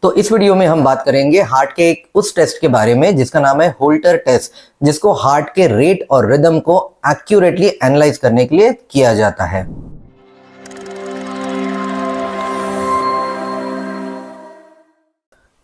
तो इस वीडियो में हम बात करेंगे हार्ट के एक उस टेस्ट के बारे में जिसका नाम है होल्टर टेस्ट, जिसको हार्ट के रेट और रिदम को एक्यूरेटली एनालाइज करने के लिए किया जाता है।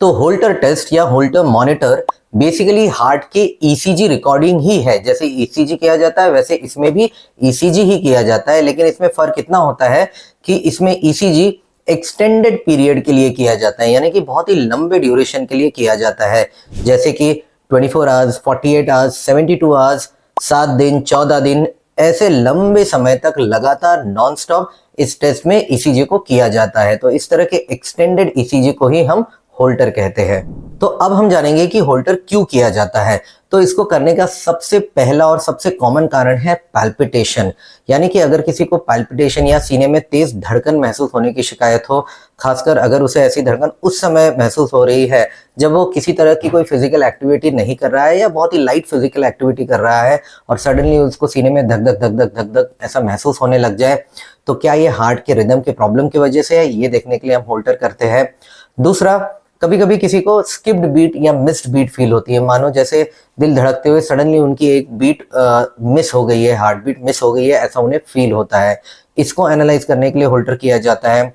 तो होल्टर टेस्ट या होल्टर मॉनिटर बेसिकली हार्ट के ईसीजी रिकॉर्डिंग ही है। जैसे ईसीजी किया जाता है वैसे इसमें भी ईसीजी ही किया जाता है, लेकिन इसमें फर्क इतना होता है कि इसमें ईसीजी एक्सटेंडेड पीरियड के लिए किया जाता है, यानी कि बहुत ही लंबे ड्यूरेशन के लिए किया जाता है। जैसे कि 24 आवर्स, 48 आवर्स, 72 आवर्स, 7 दिन, 14 दिन, ऐसे लंबे समय तक लगातार नॉन स्टॉप इस टेस्ट में ईसीजी को किया जाता है। तो इस तरह के एक्सटेंडेड ईसीजी को ही हम होल्टर कहते हैं। तो अब हम जानेंगे कि होल्टर क्यों किया जाता है। तो इसको करने का सबसे पहला और सबसे कॉमन कारण है पैल्पिटेशन, यानी कि अगर किसी को पैल्पिटेशन या सीने में तेज धड़कन महसूस होने की शिकायत हो, खासकर अगर उसे ऐसी धड़कन उस समय महसूस हो रही है जब वो किसी तरह की कोई फिजिकल एक्टिविटी नहीं कर रहा है या बहुत ही लाइट फिजिकल एक्टिविटी कर रहा है और सडनली उसको सीने में धक धक धक धक धक धक ऐसा महसूस होने लग जाए, तो क्या ये हार्ट के रिदम के प्रॉब्लम की वजह से है, ये देखने के लिए हम होल्टर करते हैं। दूसरा, कभी कभी किसी को स्किप्ड बीट या मिस्ड बीट फील होती है, मानो जैसे दिल धड़कते हुए सडनली उनकी एक बीट मिस हो गई है, हार्ट बीट मिस हो गई है, ऐसा उन्हें फील होता है। इसको एनालाइज करने के लिए होल्टर किया जाता है।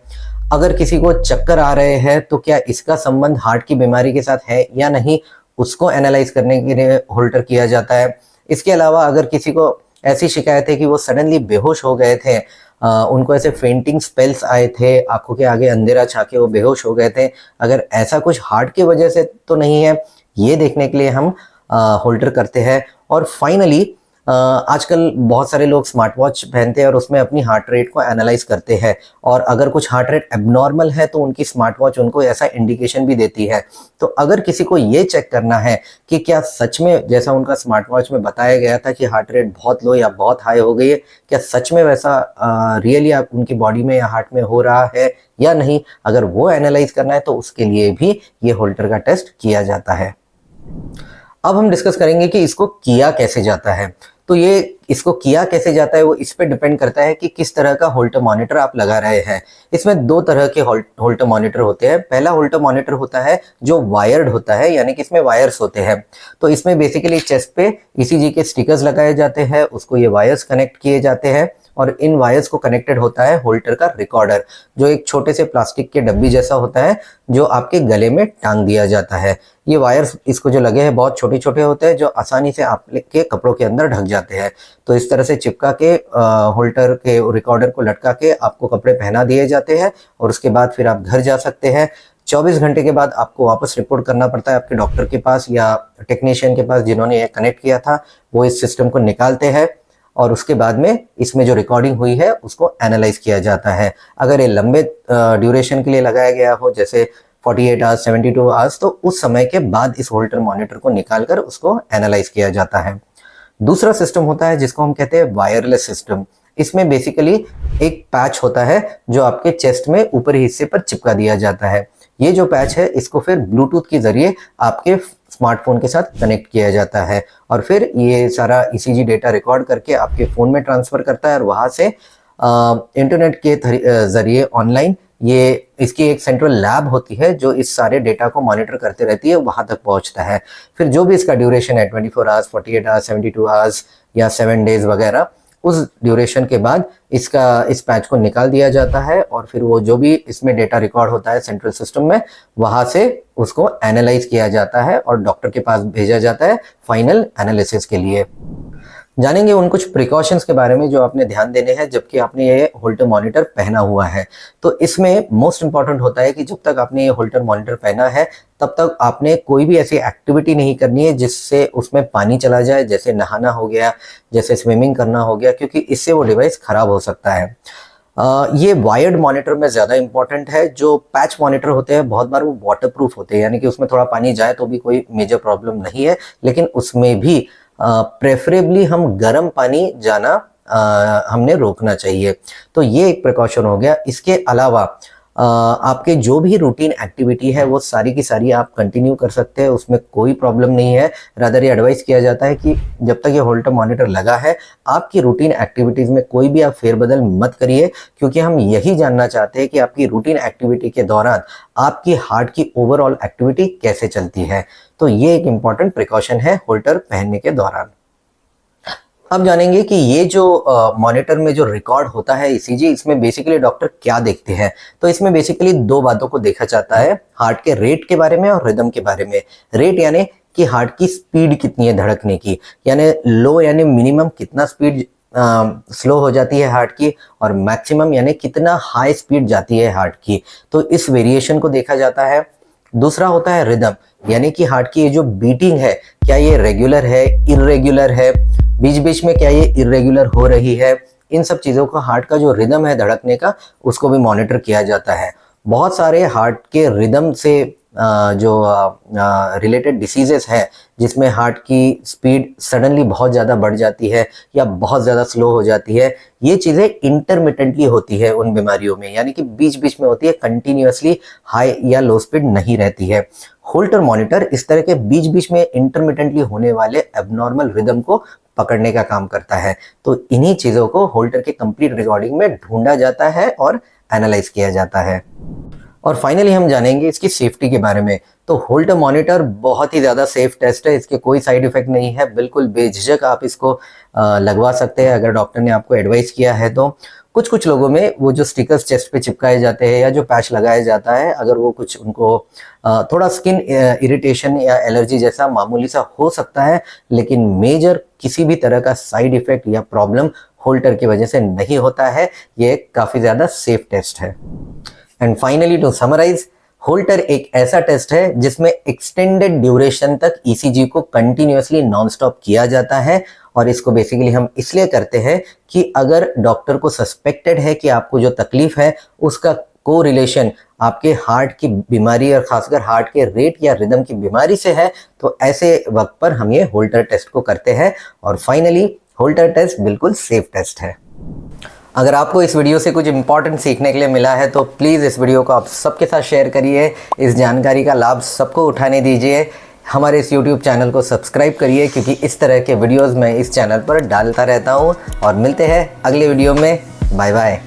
अगर किसी को चक्कर आ रहे हैं तो क्या इसका संबंध हार्ट की बीमारी के साथ है या नहीं, उसको एनालाइज करने के लिए होल्टर किया जाता है। इसके अलावा अगर किसी को ऐसी शिकायत है कि वो सडनली बेहोश हो गए थे, उनको ऐसे फेंटिंग स्पेल्स आए थे, आंखों के आगे अंधेरा छा के वो बेहोश हो गए थे, अगर ऐसा कुछ हार्ट की वजह से तो नहीं है, ये देखने के लिए हम होल्टर करते हैं। और फाइनली आजकल बहुत सारे लोग स्मार्ट वॉच पहनते हैं और उसमें अपनी हार्ट रेट को एनालाइज करते हैं, और अगर कुछ हार्ट रेट एबनॉर्मल है तो उनकी स्मार्ट वॉच उनको ऐसा इंडिकेशन भी देती है। तो अगर किसी को ये चेक करना है कि क्या सच में जैसा उनका स्मार्ट वॉच में बताया गया था कि हार्ट रेट बहुत लो या बहुत हाई हो गई है, क्या सच में वैसा रियली आप उनकी बॉडी में या हार्ट में हो रहा है या नहीं, अगर वो एनालाइज करना है तो उसके लिए भी ये होल्टर का टेस्ट किया जाता है। अब हम डिस्कस करेंगे कि इसको किया कैसे जाता है। तो ये इसको किया कैसे जाता है वो इस पे डिपेंड करता है कि किस तरह का होल्टर मॉनिटर आप लगा रहे हैं। इसमें दो तरह के होल्टर मॉनिटर होते हैं। पहला होल्टर मॉनिटर होता है जो वायर्ड होता है, यानी कि इसमें वायर्स होते हैं। तो इसमें बेसिकली चेस्ट पे ईसीजी के स्टिकर्स लगाए जाते हैं, उसको ये वायर्स कनेक्ट किए जाते हैं और इन वायर्स को कनेक्टेड होता है होल्टर का रिकॉर्डर, जो एक छोटे से प्लास्टिक के डब्बी जैसा होता है जो आपके गले में टांग दिया जाता है। ये वायर्स इसको जो लगे हैं बहुत छोटे छोटे होते हैं जो आसानी से आपके कपड़ों के अंदर ढक जाते हैं। तो इस तरह से चिपका के होल्टर के रिकॉर्डर को लटका के आपको कपड़े पहना दिए जाते हैं और उसके बाद फिर आप घर जा सकते हैं। 24 घंटे के बाद आपको वापस रिपोर्ट करना पड़ता है आपके डॉक्टर के पास या टेक्नीशियन के पास जिन्होंने ये कनेक्ट किया था। वो इस सिस्टम को निकालते हैं और उसके बाद में इसमें जो रिकॉर्डिंग हुई है उसको एनालाइज किया जाता है। अगर ये लंबे ड्यूरेशन के लिए लगाया गया हो, जैसे 48 आवर्स, 72 आवर्स, तो उस समय के बाद इस होल्टर मॉनिटर को निकालकर उसको एनालाइज किया जाता है। दूसरा सिस्टम होता है जिसको हम कहते हैं वायरलेस सिस्टम। इसमें बेसिकली एक पैच होता है जो आपके चेस्ट में ऊपरी हिस्से पर चिपका दिया जाता है। ये जो पैच है इसको फिर ब्लूटूथ के जरिए आपके स्मार्टफोन के साथ कनेक्ट किया जाता है और फिर ये सारा ईसीजी डेटा रिकॉर्ड करके आपके फ़ोन में ट्रांसफ़र करता है और वहाँ से इंटरनेट के ज़रिए ऑनलाइन ये इसकी एक सेंट्रल लैब होती है जो इस सारे डेटा को मॉनिटर करते रहती है, वहाँ तक पहुँचता है। फिर जो भी इसका ड्यूरेशन है 24 आवर्स, 48 आवर्स, 72 आवर्स या 7 डेज वगैरह, उस ड्यूरेशन के बाद इस पैच को निकाल दिया जाता है और फिर वो जो भी इसमें डेटा रिकॉर्ड होता है सेंट्रल सिस्टम में, वहाँ से उसको एनालाइज किया जाता है और डॉक्टर के पास भेजा जाता है फाइनल एनालिसिस के लिए। जानेंगे उन कुछ प्रिकॉशंस के बारे में जो आपने ध्यान देने हैं जबकि आपने ये होल्टर मॉनिटर पहना हुआ है। तो इसमें मोस्ट इंपॉर्टेंट होता है कि जब तक आपने ये होल्टर मॉनिटर पहना है तब तक आपने कोई भी ऐसी एक्टिविटी नहीं करनी है जिससे उसमें पानी चला जाए, जैसे नहाना हो गया, जैसे स्विमिंग करना हो गया, क्योंकि इससे वो डिवाइस खराब हो सकता है। ये वायर्ड मॉनिटर में ज़्यादा इंपॉर्टेंट है। जो पैच मॉनिटर होते हैं बहुत बार वो वाटर प्रूफ होते हैं, यानी कि उसमें थोड़ा पानी जाए तो भी कोई मेजर प्रॉब्लम नहीं है, लेकिन उसमें भी प्रेफरेबली हम गर्म पानी जाना हमने रोकना चाहिए। तो ये एक प्रिकॉशन हो गया। इसके अलावा आपके जो भी रूटीन एक्टिविटी है वो सारी की सारी आप कंटिन्यू कर सकते हैं, उसमें कोई प्रॉब्लम नहीं है। रादर ये एडवाइस किया जाता है कि जब तक ये होल्टर मॉनिटर लगा है आपकी रूटीन एक्टिविटीज़ में कोई भी आप फेरबदल मत करिए, क्योंकि हम यही जानना चाहते हैं कि आपकी रूटीन एक्टिविटी के दौरान आपकी हार्ट की ओवरऑल एक्टिविटी कैसे चलती है। तो ये एक इम्पॉर्टेंट प्रिकॉशन है होल्टर पहनने के दौरान। अब जानेंगे कि ये जो मॉनिटर में जो रिकॉर्ड होता है ईसीजी, इसमें बेसिकली डॉक्टर क्या देखते हैं। तो इसमें बेसिकली दो बातों को देखा जाता है, हार्ट के रेट के बारे में और रिदम के बारे में। रेट यानी कि हार्ट की स्पीड कितनी है धड़कने की, यानी लो यानी मिनिमम कितना स्पीड स्लो हो जाती है हार्ट की, और मैक्सिमम यानी कितना हाई स्पीड जाती है हार्ट की। तो इस वेरिएशन को देखा जाता है। दूसरा होता है रिदम, यानी कि हार्ट की ये जो बीटिंग है क्या ये रेगुलर है, इरेगुलर है, बीच बीच में क्या ये इरेगुलर हो रही है। इन सब चीज़ों को हार्ट का जो रिदम है धड़कने का उसको भी मॉनिटर किया जाता है। बहुत सारे हार्ट के रिदम से जो रिलेटेड डिसीजेस हैं जिसमें हार्ट की स्पीड सडनली बहुत ज़्यादा बढ़ जाती है या बहुत ज़्यादा स्लो हो जाती है, ये चीज़ें इंटरमिटेंटली होती है उन बीमारियों में, यानी कि बीच बीच में होती है, कंटिन्यूअसली हाई या लो स्पीड नहीं रहती है। होल्टर मॉनिटर इस तरह के बीच बीच में इंटरमिटेंटली होने वाले एबनॉर्मल रिदम को पकड़ने का काम करता है। तो इन्हीं चीज़ों को होल्टर के कंप्लीट रिकॉर्डिंग में ढूंढा जाता है और एनालाइज किया जाता है। और फाइनली हम जानेंगे इसकी सेफ्टी के बारे में। तो होल्टर मॉनिटर बहुत ही ज़्यादा सेफ टेस्ट है, इसके कोई साइड इफेक्ट नहीं है, बिल्कुल बेझिझक आप इसको लगवा सकते हैं अगर डॉक्टर ने आपको एडवाइस किया है तो। कुछ लोगों में वो जो स्टिकर्स चेस्ट पे चिपकाए जाते हैं या जो पैच लगाया जाता है, अगर वो कुछ उनको थोड़ा स्किन इरिटेशन या एलर्जी जैसा मामूली सा हो सकता है, लेकिन मेजर किसी भी तरह का साइड इफेक्ट या प्रॉब्लम होल्टर की वजह से नहीं होता है। ये काफ़ी ज़्यादा सेफ टेस्ट है। And finally to summarise, Holter एक ऐसा टेस्ट है जिसमें एक्सटेंडेड ड्यूरेशन तक ईसीजी को कंटिन्यूअसली नॉन स्टॉप किया जाता है, और इसको बेसिकली हम इसलिए करते हैं कि अगर डॉक्टर को सस्पेक्टेड है कि आपको जो तकलीफ है उसका कोरिलेशन आपके हार्ट की बीमारी और खासकर हार्ट के रेट या रिदम की बीमारी से है, तो ऐसे वक्त पर हम ये होल्टर टेस्ट को करते हैं। और फाइनली होल्टर टेस्ट बिल्कुल सेफ टेस्ट है। अगर आपको इस वीडियो से कुछ इंपॉर्टेंट सीखने के लिए मिला है तो प्लीज़ इस वीडियो को आप सबके साथ शेयर करिए, इस जानकारी का लाभ सबको उठाने दीजिए। हमारे इस YouTube चैनल को सब्सक्राइब करिए, क्योंकि इस तरह के वीडियोस मैं इस चैनल पर डालता रहता हूँ। और मिलते हैं अगले वीडियो में। Bye bye.